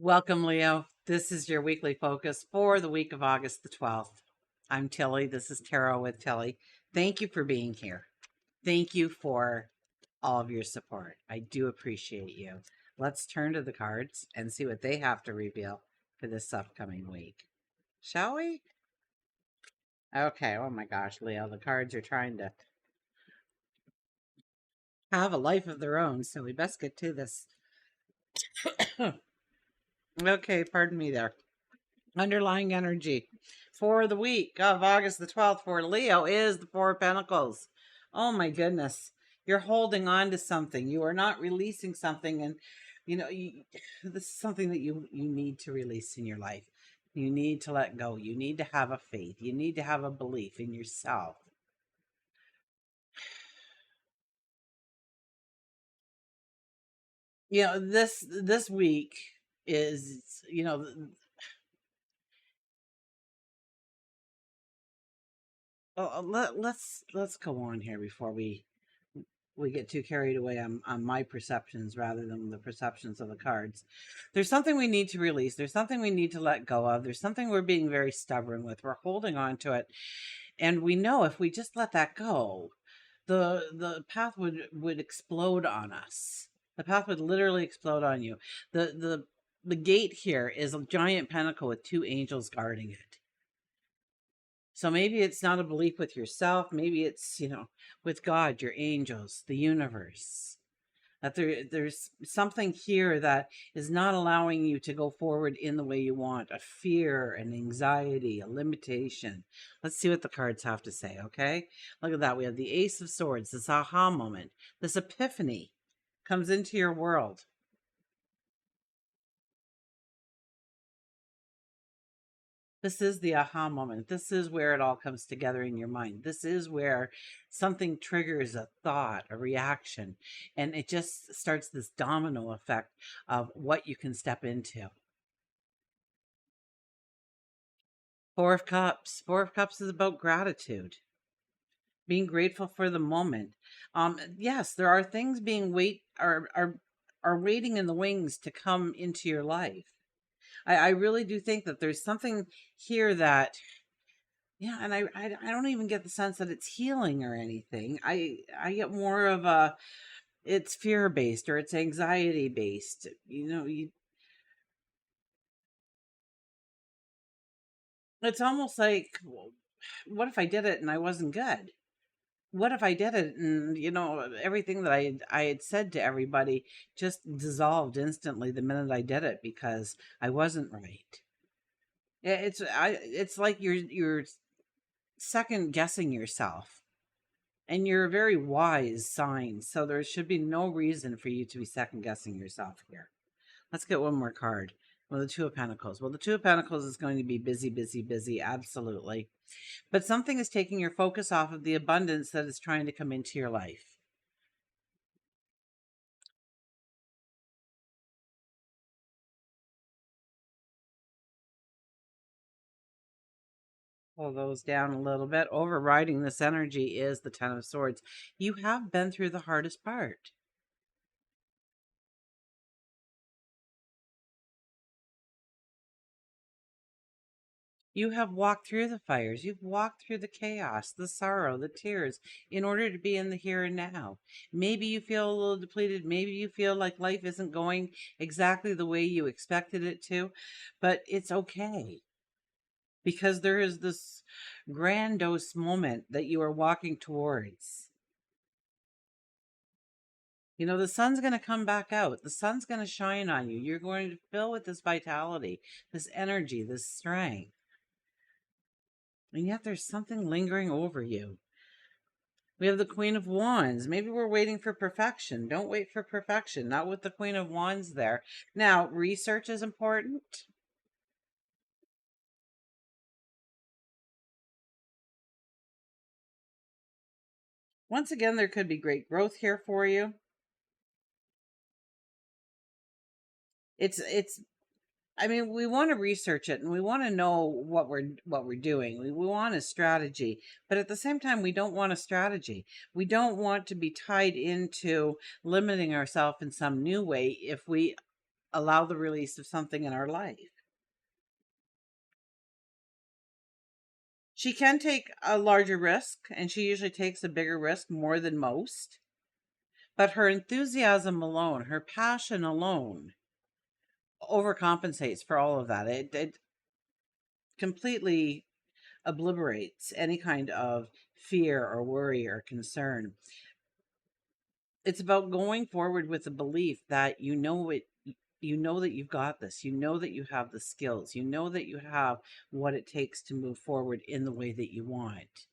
Welcome, Leo. This is your weekly focus for the week of August the 12th. I'm Tilly. This is Tarot with Tilly. Thank you for being here. Thank you for all of your support. I do appreciate you. Let's turn to the cards and see what they have to reveal for this upcoming week. Shall we? Okay. Oh my gosh, Leo. The cards are trying to have a life of their own, so we best get to this. Okay, pardon me there. Underlying energy for the week of August the 12th for Leo is the Four of Pentacles. Oh my goodness. You're holding on to something. You are not releasing something. And, this is something that you need to release in your life. You need to let go. You need to have a faith. You need to have a belief in yourself. This week is, let's go on here before we get too carried away on my perceptions rather than the perceptions of the cards. There's something we need to release. There's something we need to let go of. There's something we're being very stubborn with. We're holding on to it. And we know if we just let that go, the path would explode on us. The path would literally explode on you. The gate here is a giant pentacle with two angels guarding it. So maybe it's not a belief with yourself. Maybe it's, with God, your angels, the universe. That there's something here that is not allowing you to go forward in the way you want. A fear, an anxiety, a limitation. Let's see what the cards have to say, okay? Look at that. We have the Ace of Swords, this aha moment, this epiphany comes into your world. This is the aha moment. This is where it all comes together in your mind. This is where something triggers a thought, a reaction, and it just starts this domino effect of what you can step into. Four of Cups. Four of Cups is about gratitude, being grateful for the moment. Yes, there are things being are waiting in the wings to come into your life. I really do think that there's something here that, yeah, and I don't even get the sense that it's healing or anything. I get more of a, it's fear based or it's anxiety based. It's almost like, well, what if I did it and I wasn't good? What if I did it and everything that I had said to everybody just dissolved instantly the minute I did it because I wasn't right. It's like you're second guessing yourself. And you're a very wise sign, so there should be no reason for you to be second guessing yourself here. Let's get one more card. Well, the Two of Pentacles. Well, the Two of Pentacles is going to be busy, busy, busy, absolutely. But something is taking your focus off of the abundance that is trying to come into your life. Pull those down a little bit. Overriding this energy is the Ten of Swords. You have been through the hardest part. You have walked through the fires. You've walked through the chaos, the sorrow, the tears in order to be in the here and now. Maybe you feel a little depleted. Maybe you feel like life isn't going exactly the way you expected it to, but it's okay because there is this grandiose moment that you are walking towards. The sun's going to come back out. The sun's going to shine on you. You're going to fill with this vitality, this energy, this strength. And yet there's something lingering over you. We have the Queen of Wands. Maybe we're waiting for perfection. Don't wait for perfection. Not with the Queen of Wands there. Now, research is important. Once again, there could be great growth here for you. I mean, we want to research it and we want to know what we're doing. We want a strategy, but at the same time, we don't want a strategy. We don't want to be tied into limiting ourselves in some new way if we allow the release of something in our life. She can take a larger risk, and she usually takes a bigger risk more than most. But her enthusiasm alone, her passion alone, overcompensates for all of that. It completely obliterates any kind of fear or worry or concern. It's about going forward with the belief that you know that you've got this, you know that you have the skills, you know that you have what it takes to move forward in the way that you want.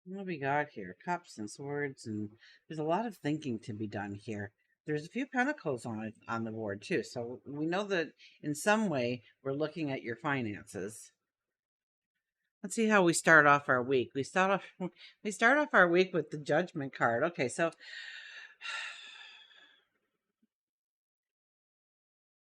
What we got here? Cups and swords, and there's a lot of thinking to be done here. There's a few pentacles on the board too, so we know that in some way we're looking at your finances. Let's see how we start off our week. We start off our week with the Judgment card. Okay, so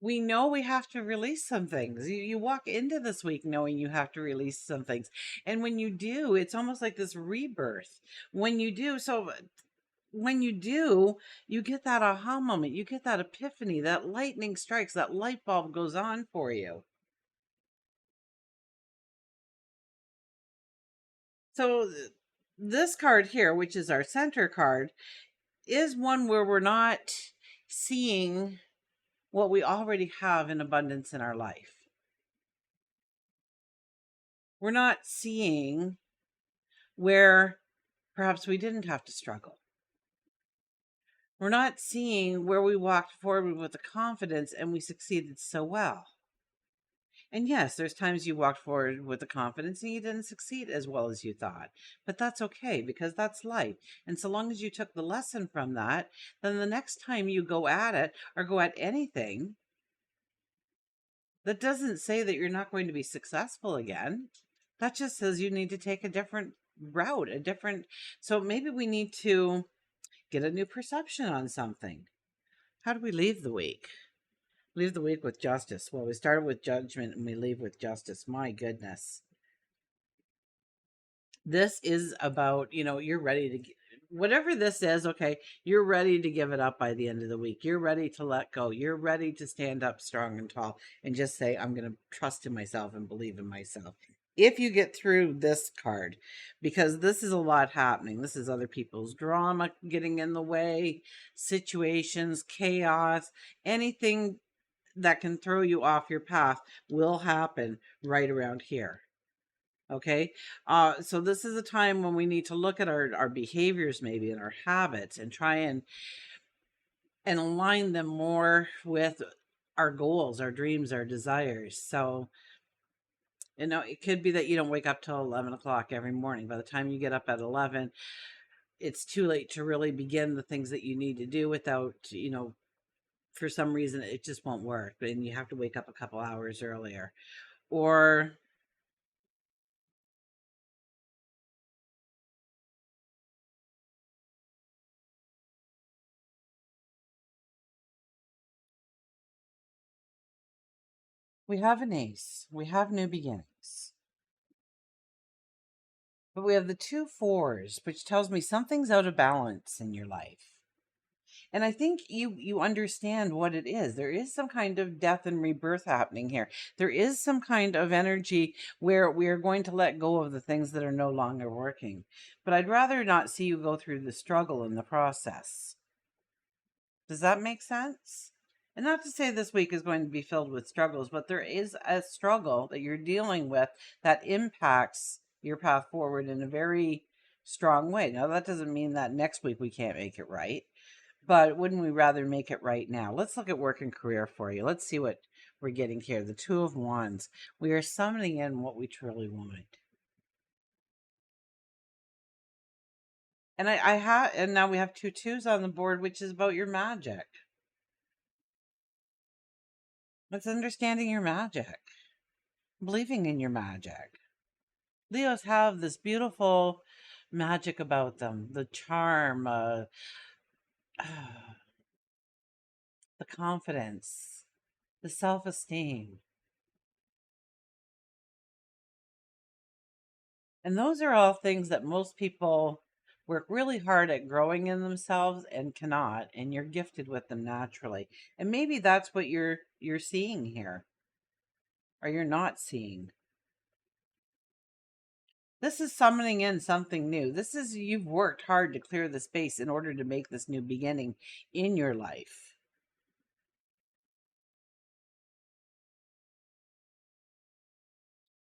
we know we have to release some things. You walk into this week knowing you have to release some things. And when you do, it's almost like this rebirth. When you do, you get that aha moment. You get that epiphany, that lightning strikes, that light bulb goes on for you. So this card here, which is our center card, is one where we're not seeing what we already have in abundance in our life. We're not seeing where perhaps we didn't have to struggle. We're not seeing where we walked forward with the confidence and we succeeded so well. And yes, there's times you walked forward with the confidence and you didn't succeed as well as you thought. But that's okay because that's life. And so long as you took the lesson from that, then the next time you go at it or go at anything, that doesn't say that you're not going to be successful again. That just says you need to take a different route, so maybe we need to get a new perception on something. How do we leave the week? Leave the week with justice. Well, we started with judgment and we leave with justice. My goodness. This is about, you're ready to, whatever this is, okay, you're ready to give it up by the end of the week. You're ready to let go. You're ready to stand up strong and tall and just say, I'm going to trust in myself and believe in myself. If you get through this card, because this is a lot happening. This is other people's drama getting in the way, situations, chaos, anything that can throw you off your path will happen right around here. Okay. So this is a time when we need to look at our behaviors maybe and our habits and try and align them more with our goals, our dreams, our desires. So, it could be that you don't wake up till 11 o'clock every morning. By the time you get up at 11, it's too late to really begin the things that you need to do without, for some reason, it just won't work. And you have to wake up a couple hours earlier. Or we have an ace. We have new beginnings. But we have the 2 4s, which tells me something's out of balance in your life. And I think you understand what it is. There is some kind of death and rebirth happening here. There is some kind of energy where we are going to let go of the things that are no longer working. But I'd rather not see you go through the struggle in the process. Does that make sense? And not to say this week is going to be filled with struggles, but there is a struggle that you're dealing with that impacts your path forward in a very strong way. Now, that doesn't mean that next week we can't make it right, but wouldn't we rather make it right now? Let's look at work and career for you. Let's see what we're getting here. The 2 of Wands. We are summoning in what we truly want. And and now we have 2 2s on the board, which is about your magic. It's understanding your magic, believing in your magic. Leos have this beautiful magic about them, the charm, the confidence, the self-esteem. And those are all things that most people work really hard at growing in themselves and cannot, and you're gifted with them naturally. And maybe that's what you're seeing here, or you're not seeing. This is summoning in something new. This is, you've worked hard to clear the space in order to make this new beginning in your life.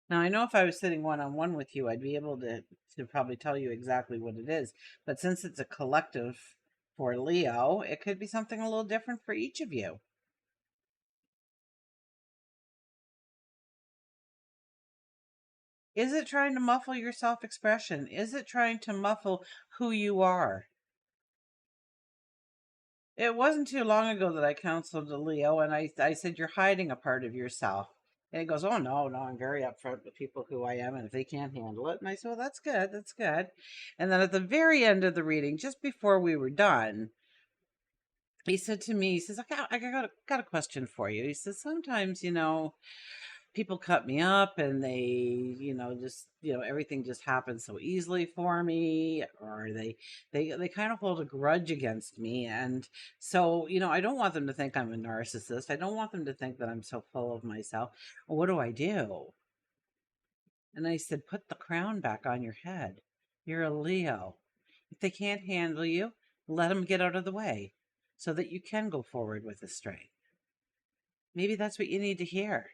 Now, I know if I was sitting one-on-one with you, I'd be able to probably tell you exactly what it is. But since it's a collective for Leo, it could be something a little different for each of you. Is it trying to muffle your self-expression? Is it trying to muffle who you are? It wasn't too long ago that I counseled a Leo, and I said, you're hiding a part of yourself. And he goes, oh, no, no, I'm very upfront with people who I am, and if they can't handle it. And I said, well, that's good, that's good. And then at the very end of the reading, just before we were done, he said to me, he says, got a question for you. He says, sometimes, people cut me up and they, just, everything just happens so easily for me, or they kind of hold a grudge against me. And so, I don't want them to think I'm a narcissist. I don't want them to think that I'm so full of myself. What do I do? And I said, put the crown back on your head. You're a Leo. If they can't handle you, let them get out of the way so that you can go forward with the strength. Maybe that's what you need to hear.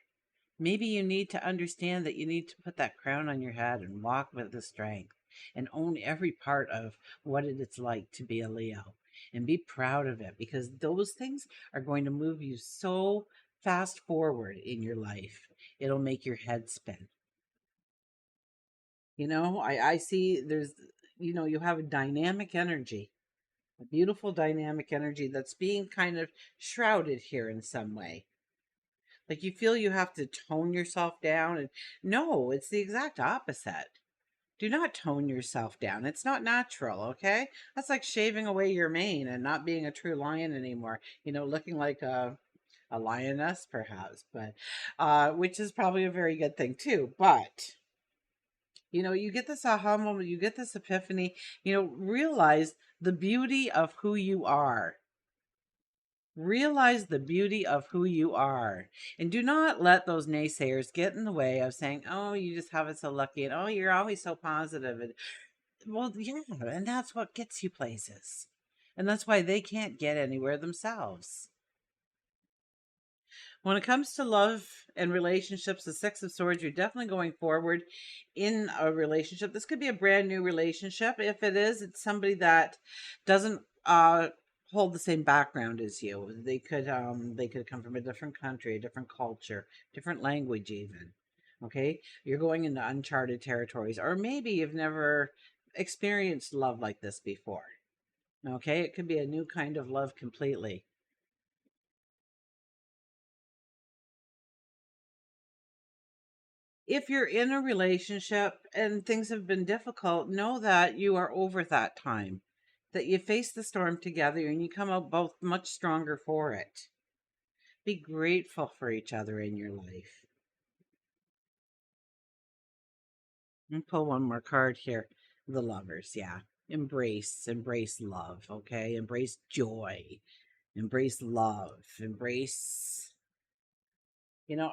Maybe you need to understand that you need to put that crown on your head and walk with the strength and own every part of what it's like to be a Leo, and be proud of it, because those things are going to move you so fast forward in your life. It'll make your head spin. I see there's, you have a dynamic energy, a beautiful dynamic energy that's being kind of shrouded here in some way. Like, you feel you have to tone yourself down, and no, it's the exact opposite. Do not tone yourself down. It's not natural, okay? That's like shaving away your mane and not being a true lion anymore. Looking like a lioness, perhaps, but which is probably a very good thing too. But you get this aha moment, you get this epiphany. Realize the beauty of who you are. Realize the beauty of who you are, and do not let those naysayers get in the way of saying, oh, you just have it so lucky, and oh, you're always so positive. And well, yeah, and that's what gets you places, and that's why they can't get anywhere themselves. When it comes to love and relationships, the Six of Swords, you're definitely going forward in a relationship. This could be a brand new relationship. If it is, it's somebody that doesn't hold the same background as you. They could come from a different country, a different culture, different language even. Okay? You're going into uncharted territories, or maybe you've never experienced love like this before. Okay? It could be a new kind of love completely. If you're in a relationship and things have been difficult, know that you are over that time, that you face the storm together and you come out both much stronger for it. Be grateful for each other in your life. And pull one more card here. The Lovers, yeah. Embrace love, okay? Embrace joy, embrace love, embrace, you know,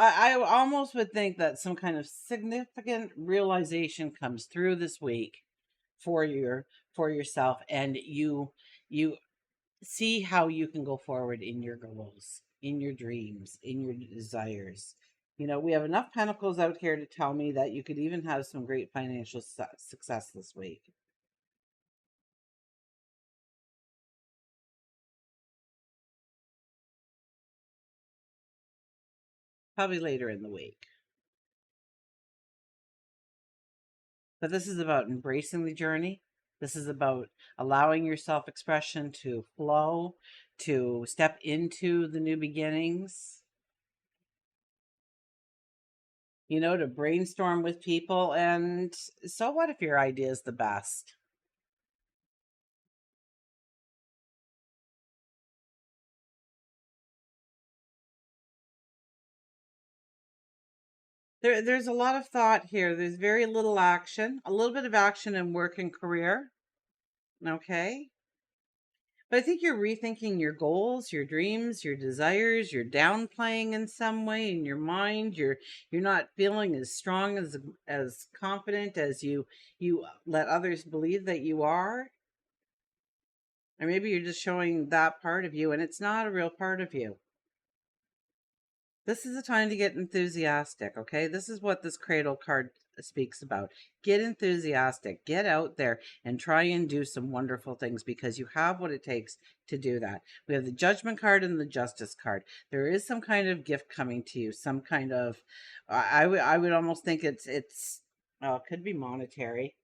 I almost would think that some kind of significant realization comes through this week for yourself, and you see how you can go forward in your goals, in your dreams, in your desires. We have enough pentacles out here to tell me that you could even have some great financial success this week. Probably later in the week. But this is about embracing the journey. This is about allowing your self expression to flow, to step into the new beginnings, to brainstorm with people. And so what if your idea is the best? There's a lot of thought here. There's very little action, a little bit of action in work and career. Okay. But I think you're rethinking your goals, your dreams, your desires. You're downplaying in some way in your mind. You're not feeling as strong as confident as you let others believe that you are. Or maybe you're just showing that part of you and it's not a real part of you. This is a time to get enthusiastic, okay? This is what this cradle card speaks about. Get enthusiastic, get out there and try and do some wonderful things because you have what it takes to do that. We have the Judgment card and the Justice card. There is some kind of gift coming to you, some kind of, I would almost think it could be monetary.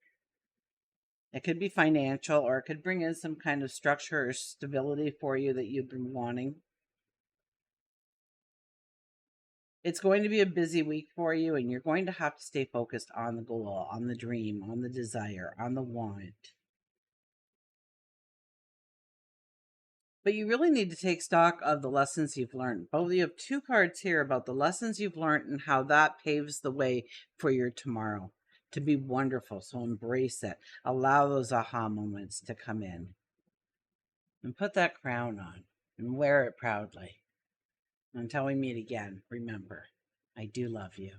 It could be financial, or it could bring in some kind of structure or stability for you that you've been wanting. It's going to be a busy week for you, and you're going to have to stay focused on the goal, on the dream, on the desire, on the want. But you really need to take stock of the lessons you've learned. Both you have two cards here about the lessons you've learned and how that paves the way for your tomorrow to be wonderful. So embrace it. Allow those aha moments to come in. And put that crown on and wear it proudly. Until we meet again, remember, I do love you.